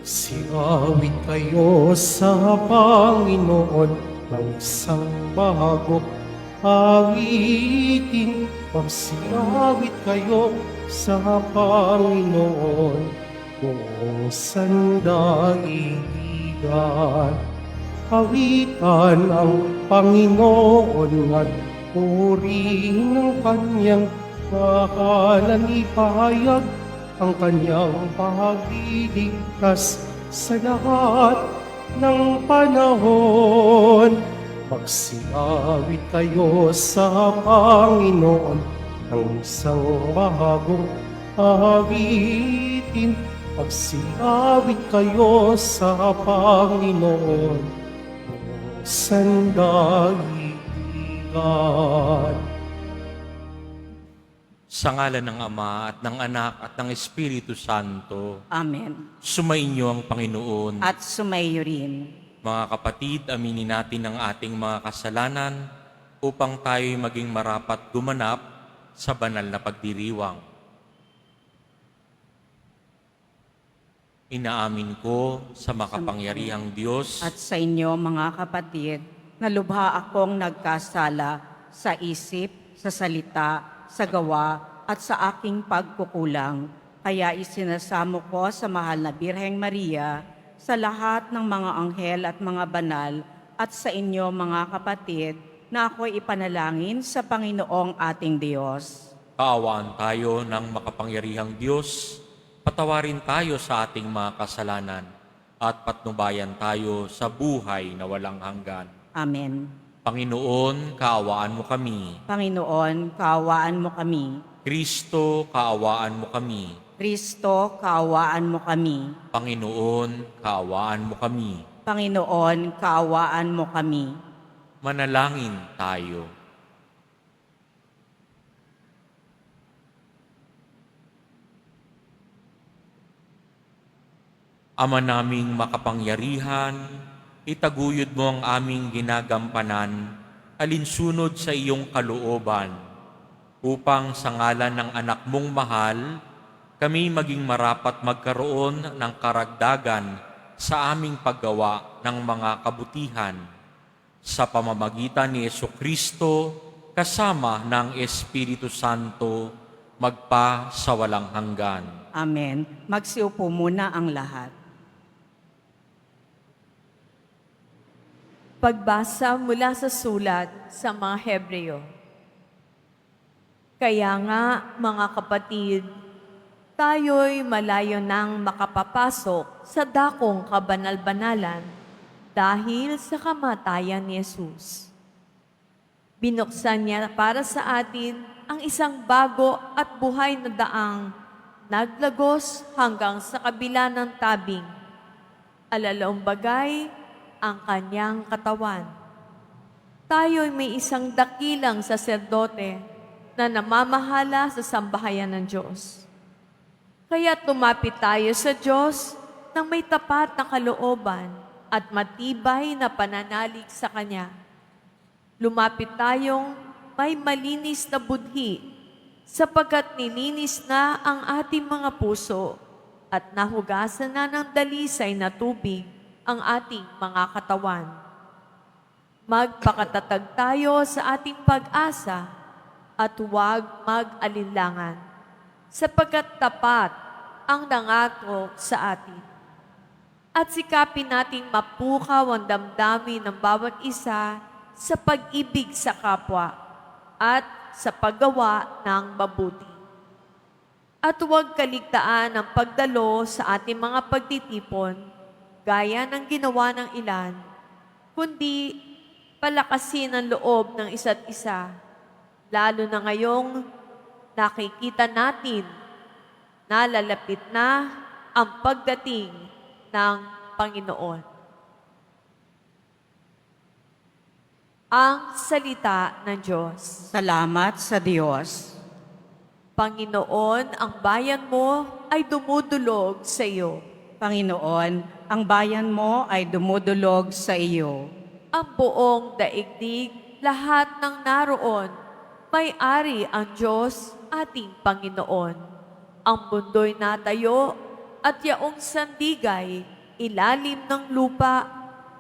Siawit kayo sa Panginoon ng isang bago awitin. Magsiawit kayo sa Panginoon buong sandaigdigan. Awitan ang Panginoon at purihin ang kanyang mahalan, ipahayag ang kanyang pagliligtas sa lahat ng panahon. Magsiawit kayo sa Panginoon ng isang bahagong awitin. Magsiawit kayo sa Panginoon sandaigdigan. Sa ngalan ng Ama at ng Anak at ng Espiritu Santo, Amen. sumainyo ang Panginoon. At sumayo rin. Mga kapatid, aminin natin ang ating mga kasalanan upang tayo'y maging marapat gumanap sa banal na pagdiriwang. Inaamin ko sa makapangyarihang Diyos At sa inyo, mga kapatid, na lubha akong nagkasala sa isip, sa salita, sa gawa, at sa aking pagkukulang. Kaya isinasamo ko sa mahal na Birheng Maria, sa lahat ng mga anghel at mga banal, at sa inyo, mga kapatid, na ako'y ipanalangin sa Panginoong ating Diyos. kaawaan tayo ng makapangyarihang Diyos, patawarin tayo sa ating mga kasalanan, at patnubayan tayo sa buhay na walang hanggan. Amen. Panginoon, kaawaan mo kami. Panginoon, kaawaan mo kami. Kristo, kaawaan mo kami. Kristo, kaawaan mo kami. Panginoon, kaawaan mo kami. Panginoon, kaawaan mo kami. Manalangin tayo. Ama naming makapangyarihan, itaguyod mo ang aming ginagampanan, alinsunod sa iyong kalooban, upang sa ngalan ng anak mong mahal, kami maging marapat magkaroon ng karagdagan sa aming paggawa ng mga kabutihan, sa pamamagitan ni Jesucristo, kasama ng Espiritu Santo, magpa sa walang hanggan. Amen. Magsiupo muna ang lahat. Pagbasa mula sa sulat sa mga Hebreo. Kaya nga, mga kapatid, tayo'y malayo nang makapapasok sa dakong kabanal-banalan dahil sa kamatayan ni Jesus. Binuksan niya para sa atin ang isang bago at buhay na daang naglagos hanggang sa kabila ng tabing. Alalaong bagay ang kanyang katawan. Tayo'y may isang dakilang saserdote na namamahala sa sambahayan ng Diyos. Kaya tumapit tayo sa Diyos ng may tapat na kalooban at matibay na pananalig sa Kanya. Lumapit tayong may malinis na budhi sapagkat nilinis na ang ating mga puso at nahugasan na ng dalisay na tubig ang ating mga katawan. Magpakatatag tayo sa ating pag-asa at huwag mag-alinlangan, sapagkat tapat ang nangako sa atin. At sikapin nating mapukaw ang damdamin ng bawat isa sa pag-ibig sa kapwa at sa paggawa ng mabuti. At huwag kaligtaan ang pagdalo sa ating mga pagtitipon gaya ng ginawa ng ilan, kundi palakasin ang loob ng isa't isa, lalo na ngayong nakikita natin na lalapit na ang pagdating ng Panginoon. Ang salita ng Diyos. Salamat sa Diyos. Panginoon, ang bayan mo ay dumudulog sa iyo. Panginoon, ang bayan mo ay dumudulog sa iyo. Ang buong daigdig, lahat ng naroon, may-ari ang Diyos ating Panginoon. Ang mundo'y natayo at yaong sandigay, ilalim ng lupa,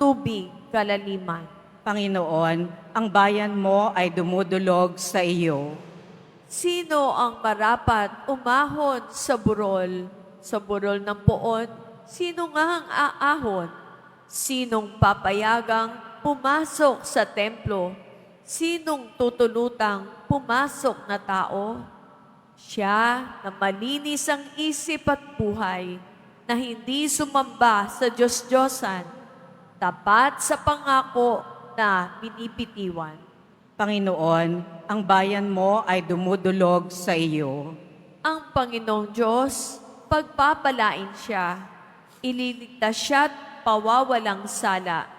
tubig, kalaliman. Panginoon, ang bayan mo ay dumudulog sa iyo. Sino ang marapat umahon sa burol? Sa burol ng poon, sino nga ang aahon? Sinong papayagang pumasok sa templo? Sinong tutulutang pumasok na tao? Siya na malinis ang isip at buhay, na hindi sumamba sa Diyos-Diyosan, tapat sa pangako na binibitiwan. Panginoon, ang bayan mo ay dumudulog sa iyo. Ang Panginoong Diyos, pagpapalain siya, ililigtas siya't pawawalang sala.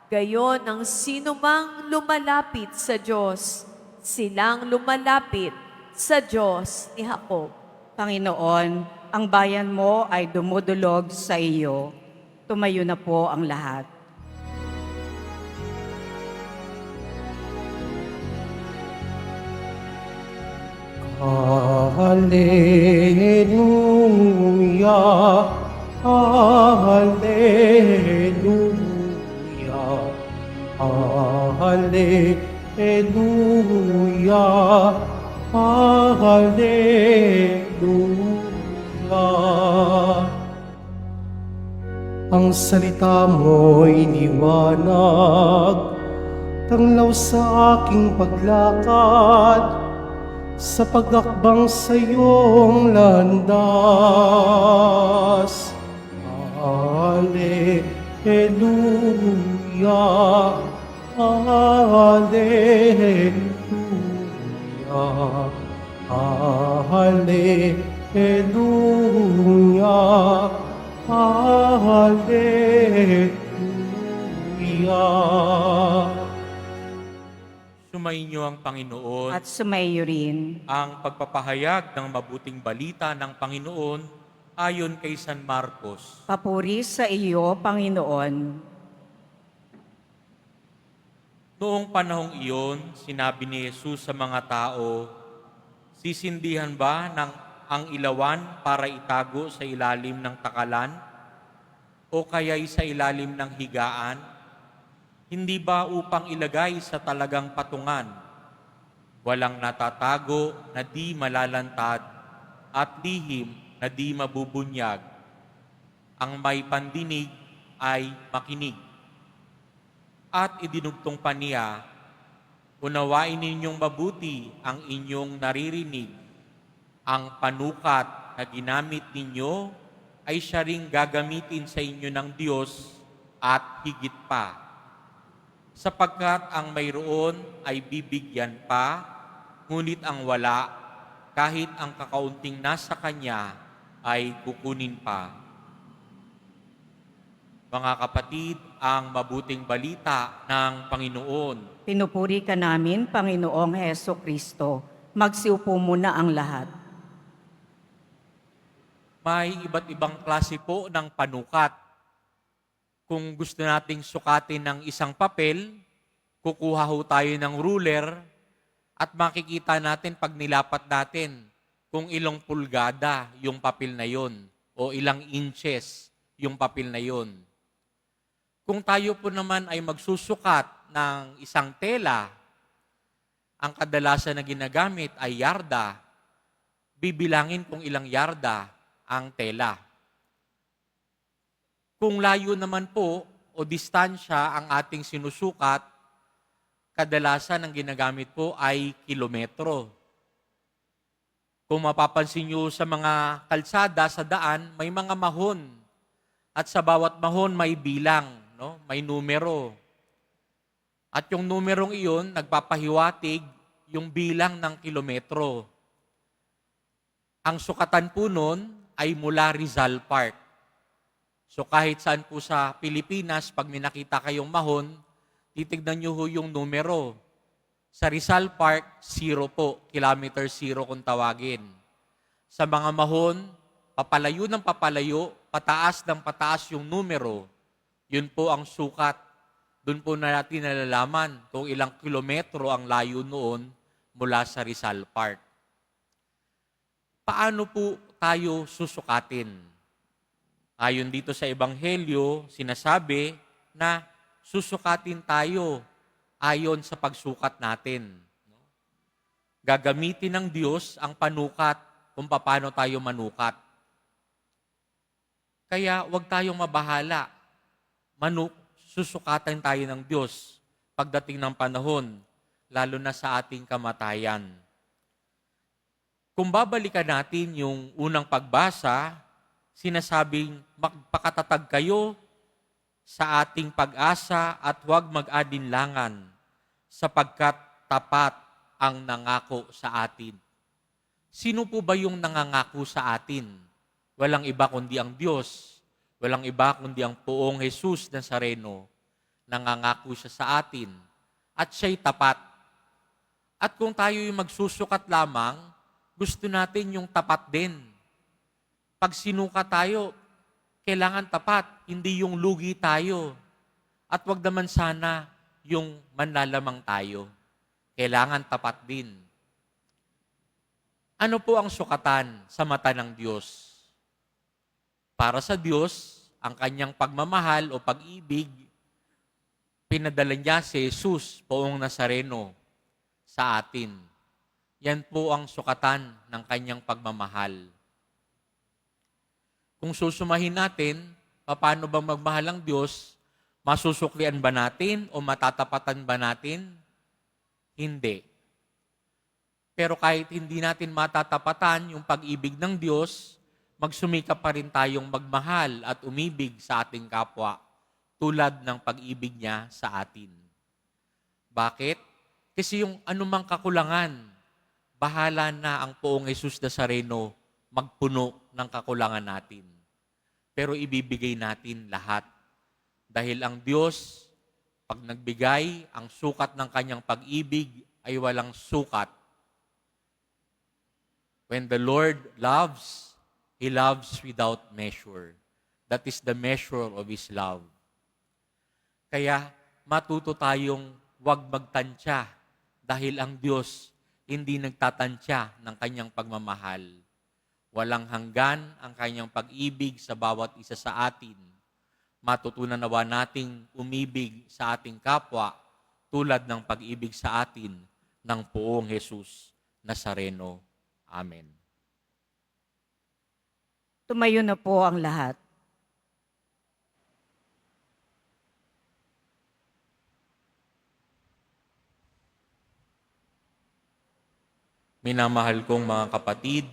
Gayon ang sinumang lumalapit sa Diyos, silang lumalapit sa Diyos ni Jacob. Panginoon, ang bayan mo ay dumudulog sa iyo. Tumayo na po ang lahat. Hallelujah, Hallelujah, Hallelujah, Hallelujah. Ang salita mo'y liwanag, tanglaw sa aking paglakad, sa pag-akbang sa iyong landas. Hallelujah, Hallelujah, Hallelujah, Hallelujah. Sumainyo ang Panginoon. At sumayo rin. Ang pagpapahayag ng mabuting balita ng Panginoon ayon kay San Marcos. Papuri sa iyo, Panginoon. Noong panahong iyon, sinabi ni Jesus sa mga tao, sisindihan ba ang ilawan para itago sa ilalim ng takalan? O kaya'y sa ilalim ng higaan? Hindi ba upang ilagay sa talagang patungan? Walang natatago na di malalantad at lihim na di mabubunyag. Ang may pandinig ay makinig. At idinugtong pa niya, unawain ninyong mabuti ang inyong naririnig. Ang panukat na ginamit ninyo ay siya ring gagamitin sa inyo ng Diyos at higit pa. Sapagkat ang mayroon ay bibigyan pa, ngunit ang wala, kahit ang kakaunting nasa kanya, ay kukunin pa. Mga kapatid, ang mabuting balita ng Panginoon. Pinupuri ka namin, Panginoong Heso Kristo. Magsiupo muna ang lahat. May iba't ibang klase po ng panukat. Kung gusto nating sukatin ng isang papel, kukuha ho tayo ng ruler at makikita natin pag nilapat natin kung ilang pulgada yung papel na yon o ilang inches yung papel na yon. Kung tayo po naman ay magsusukat ng isang tela, ang kadalasan na ginagamit ay yarda, bibilangin kung ilang yarda ang tela. Kung layo naman po o distansya ang ating sinusukat, kadalasan ang ginagamit po ay kilometro. Kung mapapansin nyo sa mga kalsada, sa daan, may mga mahon. At sa bawat mahon may bilang, no? May numero. At yung numerong iyon, nagpapahiwatig yung bilang ng kilometro. Ang sukatan po nun ay mula Rizal Park. So kahit saan po sa Pilipinas, pag may nakita kayong mahon, titignan nyo ho yung numero. Sa Rizal Park, 0 po, kilometer 0 kung tawagin. Sa mga mahon, papalayo ng papalayo, pataas ng pataas yung numero. Yun po ang sukat. Doon po na natin nalalaman kung ilang kilometro ang layo noon mula sa Rizal Park. Paano po tayo susukatin? Ayon dito sa Ebanghelyo, sinasabi na susukatin tayo ayon sa pagsukat natin. Gagamitin ng Diyos ang panukat kung paano tayo manukat. Kaya huwag tayong mabahala. Susukatan tayo ng Diyos pagdating ng panahon, lalo na sa ating kamatayan. Kung babalikan natin yung unang pagbasa, sinasabing magpakatatag kayo sa ating pag-asa at huwag mag-adinlangan sapagkat tapat ang nangako sa atin. Sino po ba yung nangangako sa atin? Walang iba kundi ang Diyos. Walang iba kundi ang Poong Jesus Nazareno. Nangangako siya sa atin at siya'y tapat. At kung tayo yung magsusukat lamang, gusto natin yung tapat din. Pag sinukat tayo, kailangan tapat, hindi yung lugi tayo. At wag naman sana yung manlalamang tayo. Kailangan tapat din. Ano po ang sukatan sa mata ng Diyos? Para sa Diyos, ang kanyang pagmamahal o pag-ibig, pinadala niya si Jesus, Poong Nazareno, sa atin. Yan po ang sukatan ng kanyang pagmamahal. Kung susumahin natin, paano ba magmahal ang Diyos? Masusuklian ba natin o matatapatan ba natin? Hindi. Pero kahit hindi natin matatapatan yung pag-ibig ng Diyos, magsumikap pa rin tayong magmahal at umibig sa ating kapwa tulad ng pag-ibig niya sa atin. Bakit? Kasi yung anumang kakulangan, bahala na ang Poong Jesus Nazareno magpuno ng kakulangan natin. Pero ibibigay natin lahat. Dahil ang Diyos, pag nagbigay, ang sukat ng kanyang pag-ibig ay walang sukat. When the Lord loves, He loves without measure. That is the measure of His love. Kaya matuto tayong huwag magtansya dahil ang Diyos hindi nagtatansya ng kanyang pagmamahal. Walang hanggan ang kanyang pag-ibig sa bawat isa sa atin. Matutunan nawa nating umibig sa ating kapwa tulad ng pag-ibig sa atin ng Poong Jesus Nazareno. Amen. Tumayo na po ang lahat. Minamahal kong mga kapatid,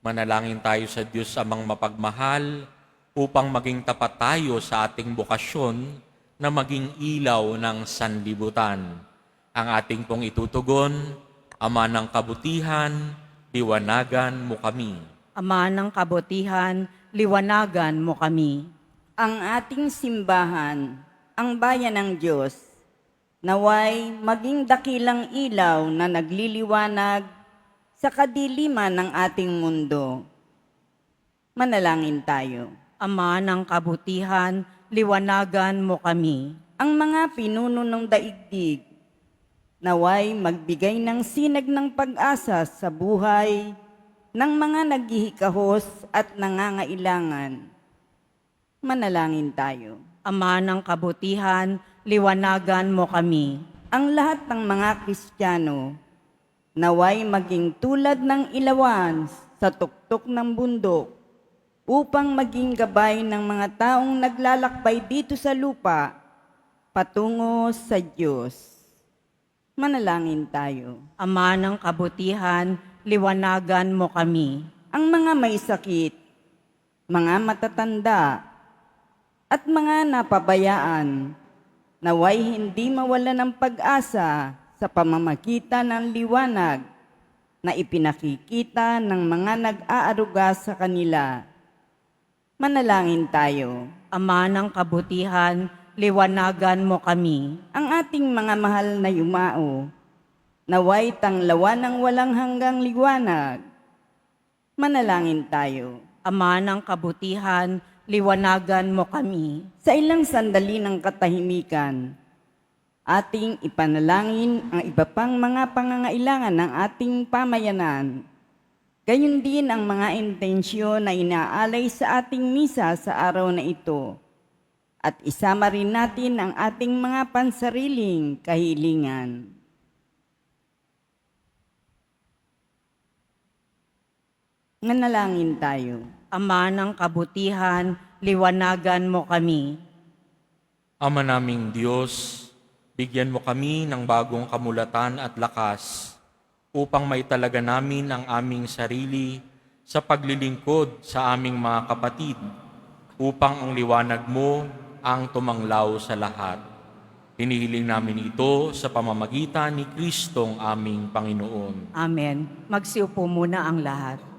manalangin tayo sa Diyos Amang mapagmahal upang maging tapat tayo sa ating bokasyon na maging ilaw ng sanlibutan. Ang ating pong itutugon, Ama ng kabutihan, liwanagan mo kami. Ama ng kabutihan, liwanagan mo kami. Ang ating simbahan, ang bayan ng Diyos, naway maging dakilang ilaw na nagliliwanag sa kadiliman ng ating mundo. Manalangin tayo. Ama ng kabutihan, liwanagan mo kami. Ang mga pinuno ng daigdig, naway magbigay ng sinag ng pag-asa sa buhay ng mga naghihikahos at nangangailangan. Manalangin tayo. Ama ng kabutihan, liwanagan mo kami. Ang lahat ng mga Kristiyano, naway maging tulad ng ilawan sa tuktok ng bundok upang maging gabay ng mga taong naglalakbay dito sa lupa patungo sa Diyos. Manalangin tayo. Ama ng kabutihan, liwanagan mo kami. Ang mga may sakit, mga matatanda, at mga napabayaan, naway hindi mawala ng pag-asa sa pamamagitan ng liwanag na ipinakikita ng mga nag-aaruga sa kanila. Manalangin tayo. Ama ng kabutihan, liwanagan mo kami. Ang ating mga mahal na yumao, naway tanglawan ng walang hanggang liwanag. Manalangin tayo. Ama ng kabutihan, liwanagan mo kami. Sa ilang sandali ng katahimikan, ating ipanalangin ang iba pang mga pangangailangan ng ating pamayanan. Gayun din ang mga intensyon na inaalay sa ating misa sa araw na ito. At isama rin natin ang ating mga pansariling kahilingan. Manalangin tayo. Ama ng kabutihan, liwanagan mo kami. Ama naming Diyos, bigyan mo kami ng bagong kamulatan at lakas upang maitalaga namin ang aming sarili sa paglilingkod sa aming mga kapatid, upang ang liwanag mo ang tumanglaw sa lahat. Hinihiling namin ito sa pamamagitan ni Kristong aming Panginoon. Amen. Magsiupo muna ang lahat.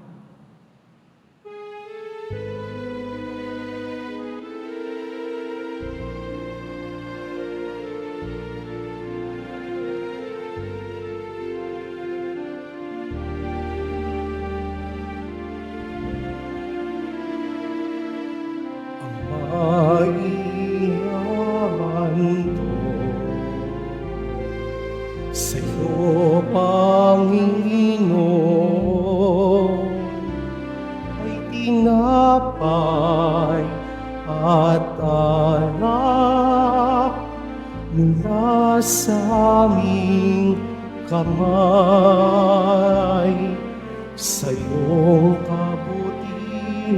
Sa'yo, Panginoon, ay tinapay at alak mula sa aming kamay. Sa iyong kabutihan,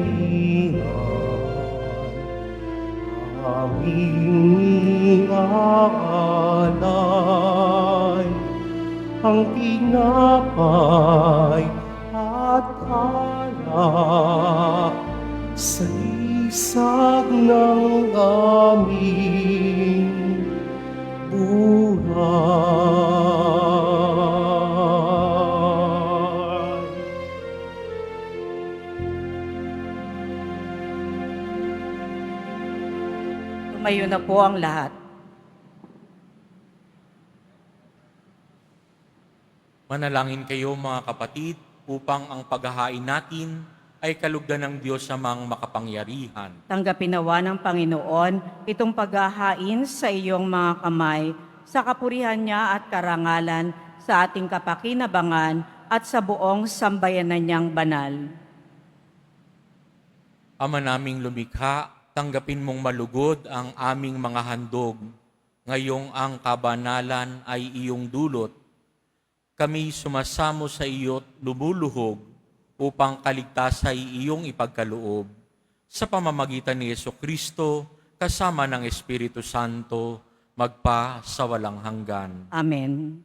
aming aalay ang tinapay at alak sa isag ng aming buhay. Tumayo na po ang lahat. Manalangin kayo mga kapatid upang ang paghahain natin ay kalugdan ng Diyos amang makapangyarihan. Tanggapin nawa ng Panginoon itong paghahain sa iyong mga kamay, sa kapurihan niya at karangalan, sa ating kapakinabangan at sa buong sambayanan niyang banal. Ama naming lumikha, tanggapin mong malugod ang aming mga handog. Ngayong ang kabanalan ay iyong dulot. Kami sumasamo sa iyo't lumuluhog upang kaligtas ay iyong ipagkaloob. Sa pamamagitan ni Jesucristo, kasama ng Espiritu Santo, magpa sa walang hanggan. Amen.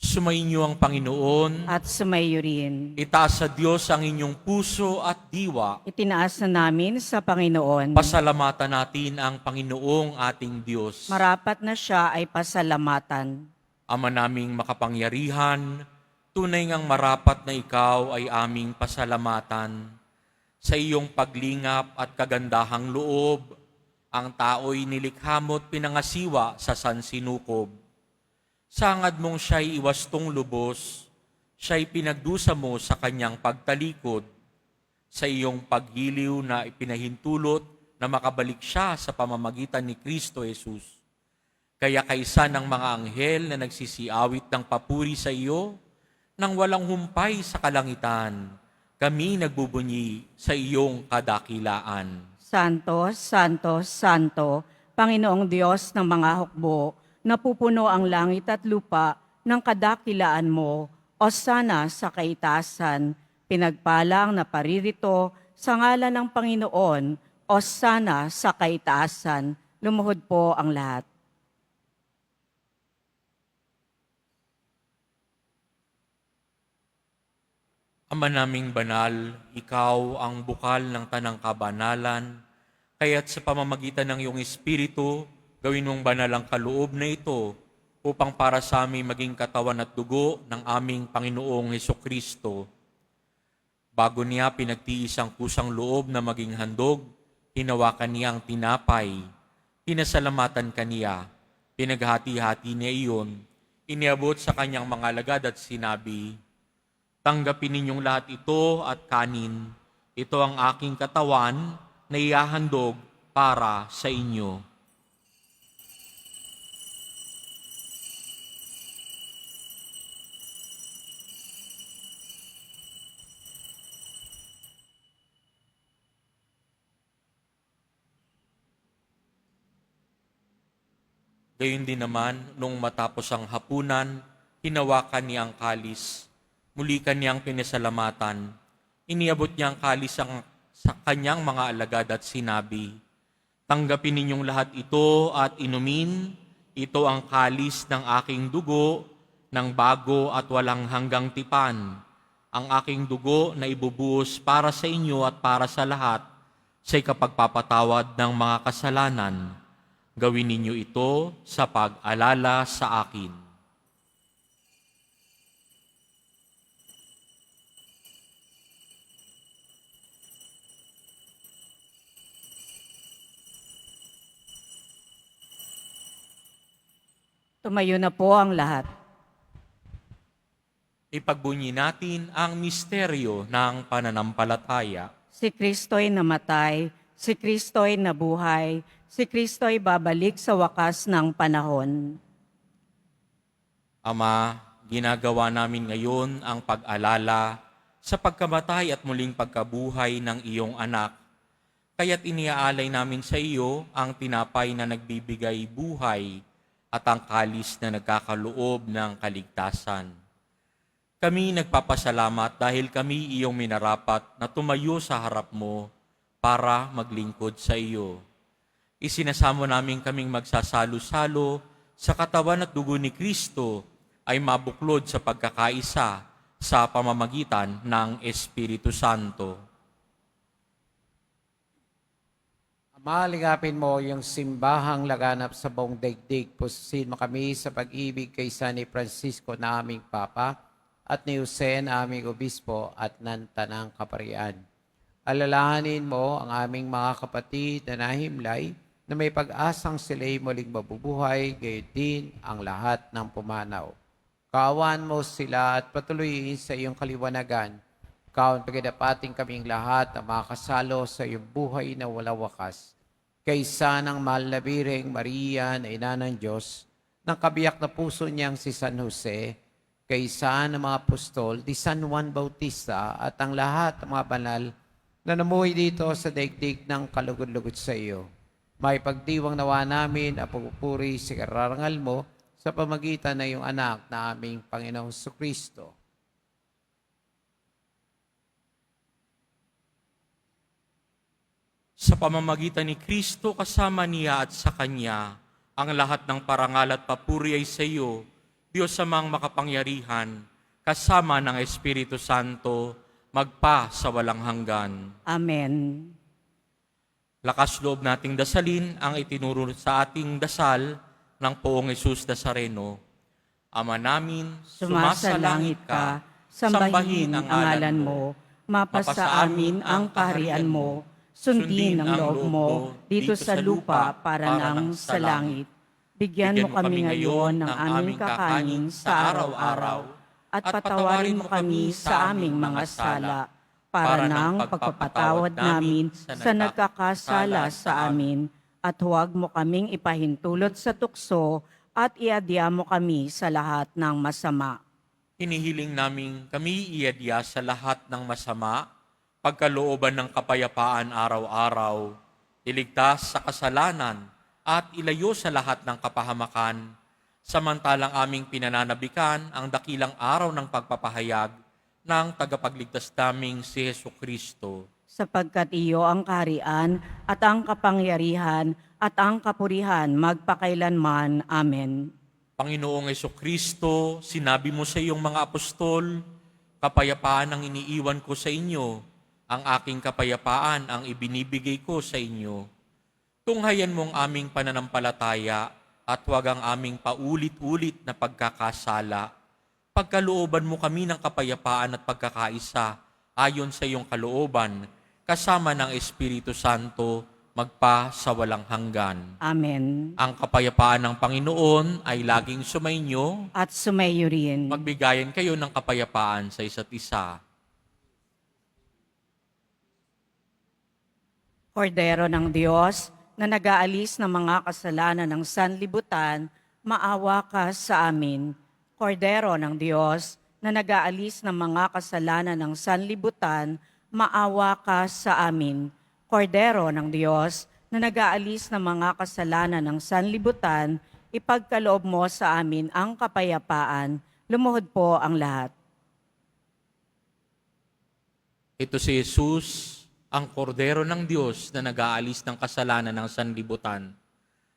Sumainyo ang Panginoon, At sumayo rin. itaas sa Diyos ang inyong puso at diwa. Itinaas na namin sa Panginoon. Pasalamatan natin ang Panginoong ating Diyos. Marapat na siya ay pasalamatan. Ama naming makapangyarihan, tunay ngang marapat na ikaw ay aming pasalamatan. Sa iyong paglingap at kagandahang loob, ang tao'y nilikha mo't pinangasiwa sa sansinukob. Sangad mong siya'y iwastong lubos, siya'y pinagdusa mo sa kanyang pagtalikod. Sa iyong paggiliw na ipinahintulot na makabalik siya sa pamamagitan ni Kristo Jesus. Kaya kaisa ng mga anghel na nagsisiawit ng papuri sa iyo, nang walang humpay sa kalangitan, kami nagbubunyi sa iyong kadakilaan. Santo, Santo, Santo, Panginoong Diyos ng mga hukbo, napupuno ang langit at lupa ng kadakilaan mo, o sana sa kaitaasan, pinagpalang na paririto sa ngalan ng Panginoon, o sana sa kaitaasan. Lumuhod po ang lahat. Ama naming banal, ikaw ang bukal ng tanang kabanalan, kaya't sa pamamagitan ng iyong Espiritu, gawin mong banal ang kaloob na ito upang para sa aming maging katawan at dugo ng aming Panginoong Hesukristo. Bago niya pinagtiis ang kusang loob na maging handog, hinawakan niya ang tinapay, pinasalamatan kaniya, pinaghati-hati niya iyon, iniabot sa kanyang mga alagad at sinabi, "Tanggapin ninyong lahat ito at kanin. Ito ang aking katawan na ihahandog para sa inyo." Gayon din naman, nung matapos ang hapunan, hinawakan niya ang kalis. Muli kanyang pinasalamatan. Iniabot niya ang kalis sa kanyang mga alagad at sinabi, "Tanggapin ninyong lahat ito at inumin. Ito ang kalis ng aking dugo, ng bago at walang hanggang tipan. Ang aking dugo na ibubuhos para sa inyo at para sa lahat sa ikapagpapatawad ng mga kasalanan. Gawin ninyo ito sa pag-alala sa akin." Tumayo na po ang lahat. Ipagbunyi natin ang misteryo ng pananampalataya. Si Kristo'y namatay, si Kristo'y nabuhay, si Kristo'y babalik sa wakas ng panahon. Ama, ginagawa namin ngayon ang pag-alala sa pagkamatay at muling pagkabuhay ng iyong anak. Kaya't iniaalay namin sa iyo ang tinapay na nagbibigay buhay at ang kalis na nagkakaloob ng kaligtasan. Kami nagpapasalamat dahil kami iyong minarapat na tumayo sa harap mo para maglingkod sa iyo. Isinasamo namin kaming magsasalo-salo sa katawan at dugo ni Kristo ay mabuklod sa pagkakaisa sa pamamagitan ng Espiritu Santo. Ama, ligapin mo yung simbahang laganap sa buong daigdig. Pususin mo kami sa pag-ibig kay San Francisco na aming Papa at ni Jose na aming Obispo at ng Tanang Kaparian. Alalahanin mo ang aming mga kapatid na nahimlay na may pag-asang sila'y muling mabubuhay, gayon din ang lahat ng pumanaw. Kaawan mo sila at patuloyin sa iyong kaliwanagan. Kaon pagkadapating kaming lahat na makasalo sa iyong buhay na wala wakas. Kaysa ng mahal na Birheng Maria na ina ng Diyos, ng kabiyak na puso niyang si San Jose, kaysa ng mga apostol, di San Juan Bautista at ang lahat ng mga banal na namuhay dito sa daigdig ng kalugod-lugod sa iyo. May pagdiwang nawa namin at pagpupuri sa kararangal mo sa pamagitan ng iyong anak na aming Panginoong Kristo. Sa pamamagitan ni Kristo kasama niya at sa Kanya, ang lahat ng parangal at papuri ay sa iyo, Diyos amang makapangyarihan, kasama ng Espiritu Santo, magpa sa walang hanggan. Amen. Lakas loob nating dasalin ang itinuro sa ating dasal ng Poong Jesus Nazareno. Ama namin, Sumasalangit ka, sambahin ang ngalan mo, mapasa amin ang kaharian mo, sundin ang loob mo dito sa lupa para nang sa langit. Bigyan mo kami ngayon ng aming kakanin sa araw-araw at patawarin mo kami sa aming mga sala para nang pagpapatawad namin sa nagkakasala sa amin at huwag mo kaming ipahintulot sa tukso at iadya mo kami sa lahat ng masama. Hinihiling namin kami iadya sa lahat ng masama, pagkalooban ng kapayapaan araw-araw, iligtas sa kasalanan, at ilayo sa lahat ng kapahamakan, samantalang aming pinananabikan ang dakilang araw ng pagpapahayag ng tagapagligtas naming si Jesucristo. Sapagkat iyo ang kaharian at ang kapangyarihan at ang kapurihan magpakailanman. Amen. Panginoong Jesucristo, sinabi mo sa iyong mga apostol, kapayapaan ang iniiwan ko sa inyo, ang aking kapayapaan ang ibinibigay ko sa inyo. Tunghayan mo ang aming pananampalataya at huwag ang aming paulit-ulit na pagkakasala. Pagkalooban mo kami ng kapayapaan at pagkakaisa ayon sa iyong kalooban, kasama ng Espiritu Santo, magpa sa walang hanggan. Amen. Ang kapayapaan ng Panginoon ay laging sumainyo. At sumayo rin. Magbigayan kayo ng kapayapaan sa isa't isa. Kordero ng Diyos, na nag-aalis ng mga kasalanan ng sanlibutan, maawa ka sa amin. Kordero ng Diyos, na nag-aalis ng mga kasalanan ng sanlibutan, maawa ka sa amin. Kordero ng Diyos, na nag-aalis ng mga kasalanan ng sanlibutan, ipagkaloob mo sa amin ang kapayapaan. Lumuhod po ang lahat. Ito si Jesus, ang kordero ng Diyos na nag-aalis ng kasalanan ng sanlibutan.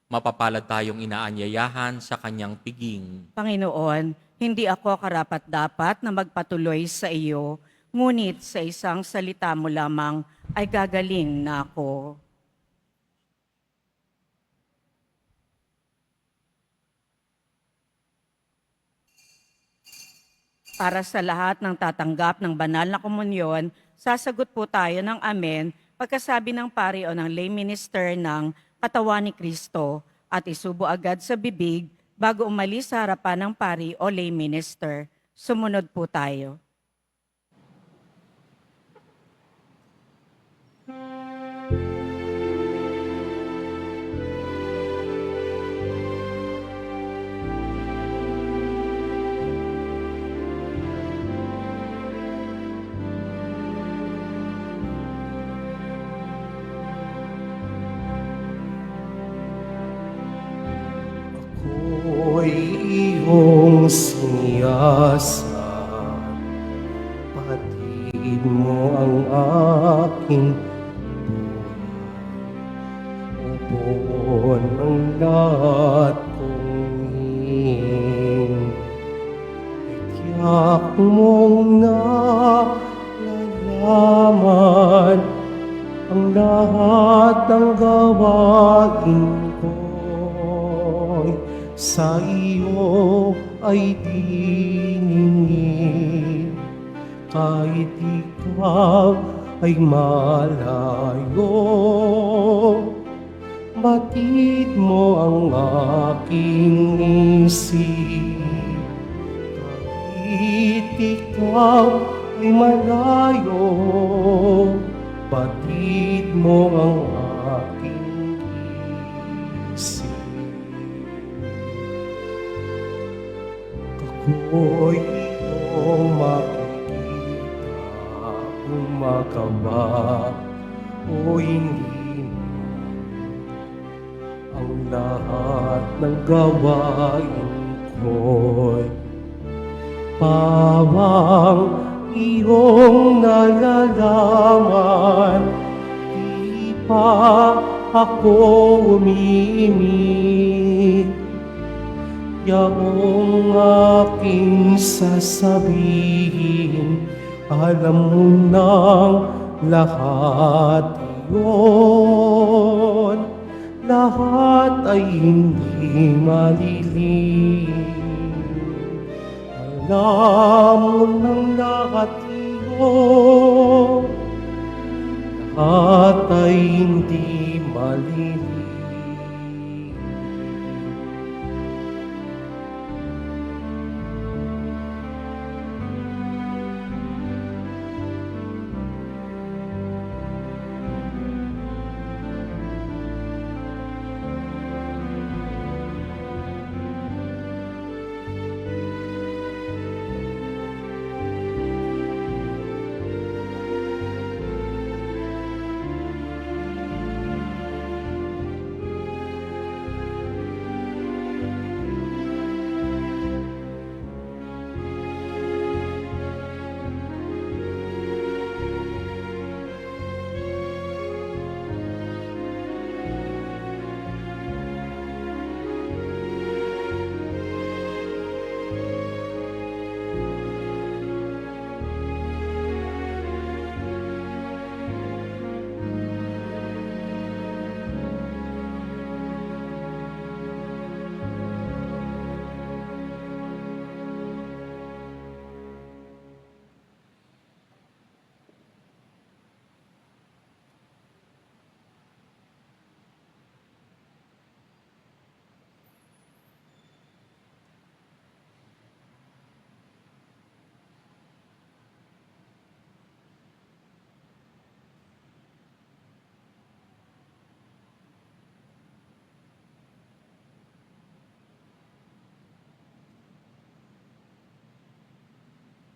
Mapapalad tayong inaanyayahan sa kanyang piging. Panginoon, hindi ako karapat-dapat na magpatuloy sa iyo, ngunit sa isang salita mo lamang ay gagaling na ako. Para sa lahat ng tatanggap ng banal na komunyon, sasagot po tayo ng amen pagkasabi ng pari o ng lay minister ng katawan ni Kristo at isubo agad sa bibig bago umalis sa harapan ng pari o lay minister. Sumunod po tayo. Ako'y iyong siniyasa, patid mo ang aking buhay, upon ang lahat kong hingin. Tiyak mong nalalaman ang lahat ng gawain ko'y sa iyo ay diningin. Kahit ikaw ay malayo, batid mo ang aking isip. Kahit ikaw ay malayo, batid mo ang aking isip. Ako'y iyong makikita kung magawa o hindi mo ang lahat ng gawain ko'y pawang iyong nalalaman. Di pa ako umiimik, yaong aking sasabihin, alam mo nang lahat yun. Lahat ay hindi malilin. Alam mo nang lahat yun. Lahat ay hindi malilin.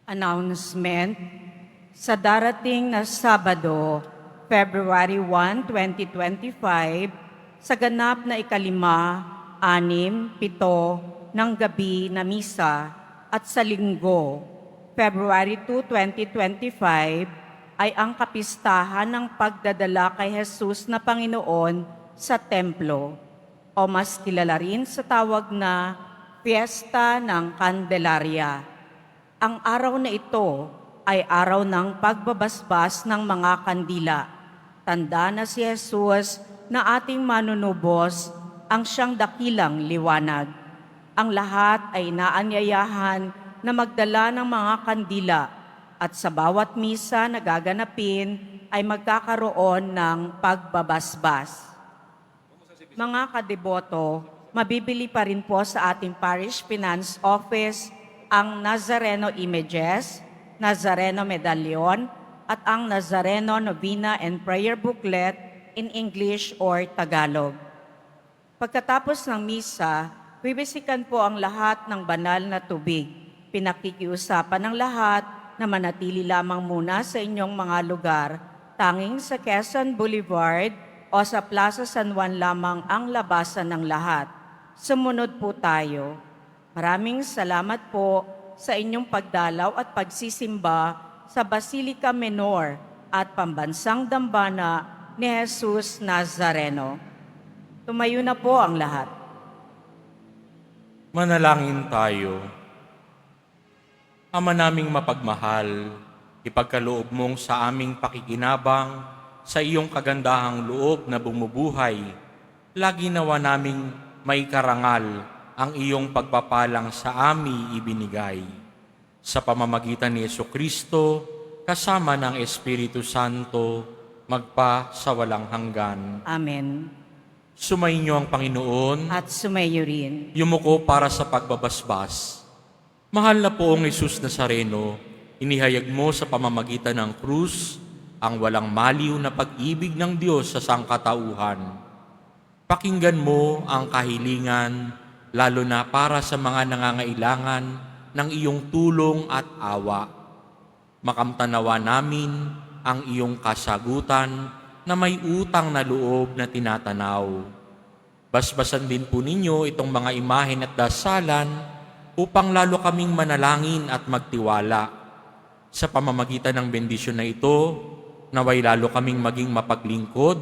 Announcement. Sa darating na Sabado, February 1, 2025, sa ganap na ikalima 6, 7 ng gabi na misa at sa linggo, February 2, 2025, ay ang kapistahan ng pagdadala kay Jesus na Panginoon sa templo o mas kilala rin sa tawag na Fiesta ng Candelaria. Ang araw na ito ay araw ng pagbabasbas ng mga kandila. Tanda na si Jesus na ating manunubos ang siyang dakilang liwanag. Ang lahat ay naanyayahan na magdala ng mga kandila at sa bawat misa na gaganapin ay magkakaroon ng pagbabasbas. Mga kadeboto, mabibili pa rin po sa ating Parish Finance Office ang Nazareno Images, Nazareno Medallion, at ang Nazareno Novena and Prayer Booklet in English or Tagalog. Pagkatapos ng misa, bibisikan po ang lahat ng banal na tubig. Pinakikiusapan ng lahat na manatili lamang muna sa inyong mga lugar. Tanging sa Quezon Boulevard o sa Plaza San Juan lamang ang labasan ng lahat. Sumunod po tayo. Maraming salamat po sa inyong pagdalaw at pagsisimba sa Basilica Menor at Pambansang Dambana ni Jesus Nazareno. Tumayo na po ang lahat. Manalangin tayo. Ama naming mapagmahal, ipagkaloob mong sa aming pakikinabang sa iyong kagandahang loob na bumubuhay, lagi nawa naming may karangal ang iyong pagpapalang sa amin ibinigay. Sa pamamagitan ni Jesucristo, kasama ng Espiritu Santo, magpa sa walang hanggan. Amen. Sumainyo ang Panginoon. At sumayo rin. Yumuko para sa pagbabasbas. Mahal na poong Jesus Nazareno, inihayag mo sa pamamagitan ng krus ang walang maliw na pag-ibig ng Diyos sa sangkatauhan. Pakinggan mo ang kahilingan, lalo na para sa mga nangangailangan ng iyong tulong at awa. Makamtanawa namin ang iyong kasagutan na may utang na loob na tinatanaw. Basbasan din po ninyo itong mga imahen at dasalan upang lalo kaming manalangin at magtiwala. Sa pamamagitan ng bendisyon na ito, naway lalo kaming maging mapaglingkod,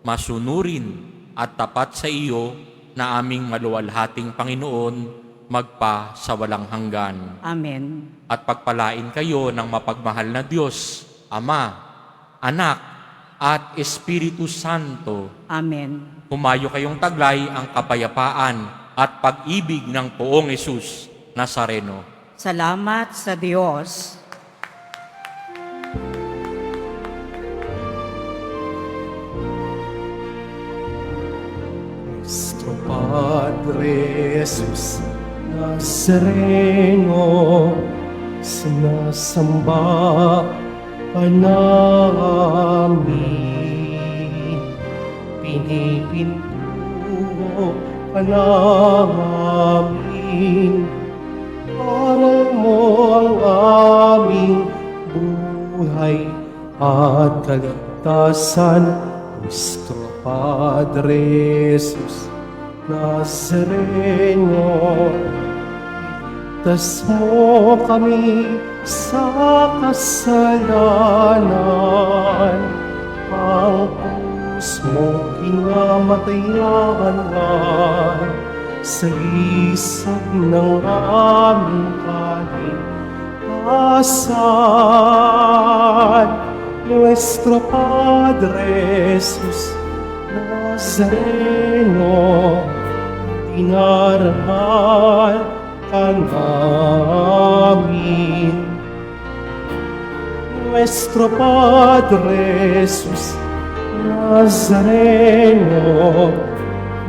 masunurin at tapat sa iyo na aming maluwalhating Panginoon magpa sa walang hanggan. Amen. At pagpalain kayo ng mapagmahal na Diyos, Ama, Anak, at Espiritu Santo. Amen. Humayo kayong taglay ang kapayapaan at pag-ibig ng poong Jesus Nazareno. Salamat sa Diyos. Nuestro Padre Jesus Nazareno, sinasamba ka namin, pinipintuho ka namin, aral mo ang aming buhay at kaligtasan. Nuestro Padre Jesus Nazareno, iligtas mo kami sa kasalanan. Ang krus mo kinamatayan sa isag ng aming kaligtasan. Nuestro Padre Jesus Nazareno, dinarahal ka namin. Nuestro Padre Jesus Nazareno,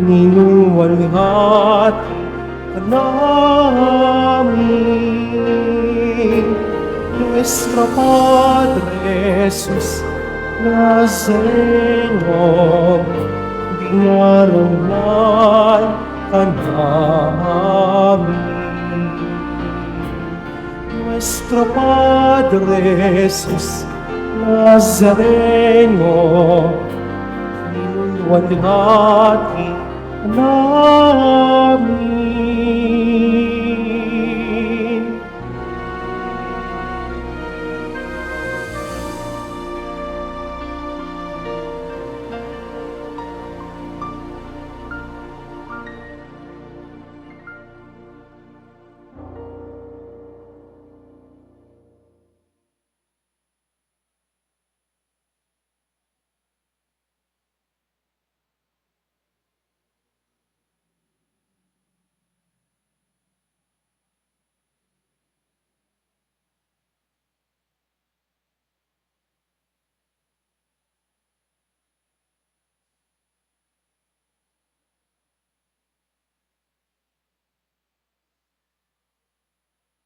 ninuwalhati ka namin. Nuestro Padre Jesus Nazareno, dinaramdam ka namin. Nuestro Padre Jesus Nazareno, ninuwalhati namin.